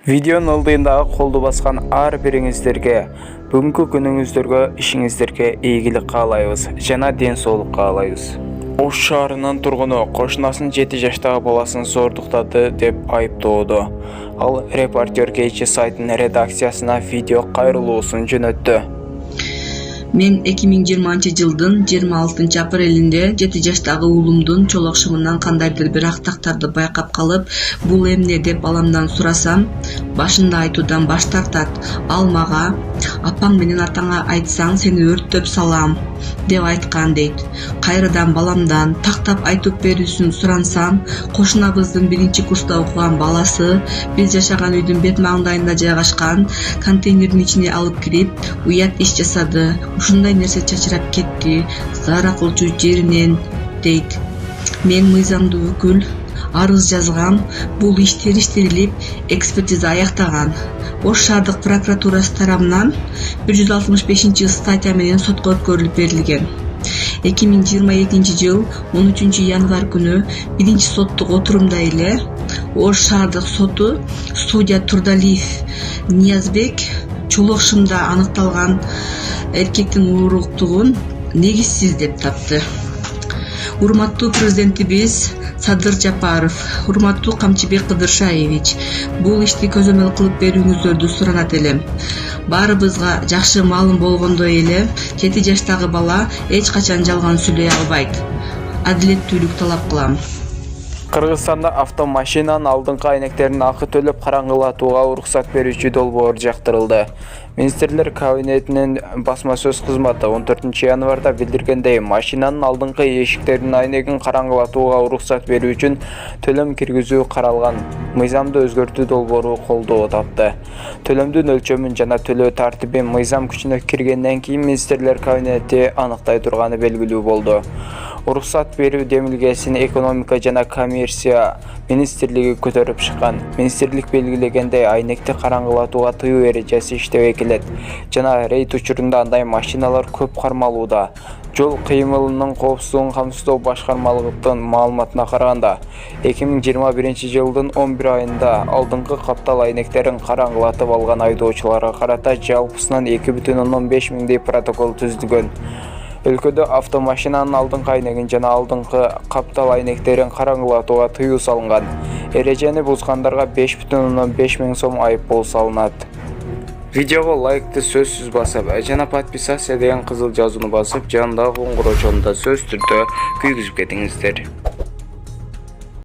Видеонун ылдыйындагы колду баскан ар бириңиздерге, бүгүнкү күнүңүздөргө, ишиңиздерге ийгилик каалайбыз жана ден соолук каалайбыз. Ош шаарынын тургуну кошунасын 7 жаштагы баласын зордуктады деп айыптоодо. Ал Репортер Кечи сайтынын редакциясына видео кайрылуусун жөнөттү. Мен 2020-жылдын 26-апрелинде 7 жаштагы уулумдун чолокшумунан кандайдыр бир актактарды байкап калып, бул эмне деп баламдан сурасам, башында айтуудан баш тартат. Ал мага "Апаң менен атаңа айтсаң, сени өрттөп салам" деп айткан дейт. Кайрадан баламдан тактап айтып берүүсүн сурансам, кошунабыздын 1-курста окуган баласы биз жашаган үйдүн бет маңдайында жайгашкан контейнердин ичине алып кирип, уят иш жасады. Ушундай нерсе чачырап кетти, заара кылчу жеринен дейт. Мен мыйзамдуу өкүл арыз жазгам, бул иш териштирилип, экспертиза аяктаган. Ош шаардык прокуратурасы тарабынан 165 статья менен сотко өткөрүлүп берилген. 2022 жыл 13 январь күнү 1-соттук отурумда эле Ош шаардык соту судья Турдалиев Ниязбек чолокшумда аныкталган эркектин уурулуктугун негизсиз деп тапты. Урматтуу президентибиз Садыр Жапаров, урматтуу Камчыбек Кыдыршаевич, бул ишти көзөмөл кылып берүүңүздөрдү суранат элем. Баарыбызга жакшы маалым болгондой эле, 7 жаштагы бала эч качан жалган сүйлөй албайт. Адилеттүүлүк талап кылам. Кыргызстанда автомашинанын алдыңкы айнектерин акы төлөп караңгылатууга уруксат берүүчү долбоор жактырылды. Министрлер кабинетинин басма сөз кызматы 14 январда билдиргендей, машинанын алдыңкы эшиктеринин айнегин караңгылатууга уруксат берүү үчүн төлөм киргизүү каралган мыйзамды өзгөртүү долбоору колдоо тапты. Төлөмдүн өлчөмүн жана төлөө тартибин мыйзам күчүнө киргенден кийин Министрлер кабинети аныктай турганы белгилүү болду. Уруксат берүү демилгесин экономика жана коммерция министрлиги көтөрүп чыккан. Министрлик белгилегендей, айнекти караңгылатууга тыюу эрежеси иштебей келет жана рейд учурунда андай машиналар көп кармалууда. Жол кыймылынын коопсуздугун камсыздоо башкармалыгынын маалыматына караганда, 2021 жылдын 11 айында алдыңкы каптал айнектерин караңгылатып алган айдоочуларга карата жалпысынан 2,5 миңдей протокол түзүлгөн. Өлкөдө автомашинанын алдыңкы айнегин жана алдыңкы каптал айнектерин караңгылатууга тыюу салынган. Эрежени бузгандарга 5,5 миң сом айыппул салынат. Видеого лайкты сөзсүз басып, жана подписация деген кызыл жазууну басып, жанындагы коңгуроочону да сөзсүз түрдө күйгүзүп кетиңиздер.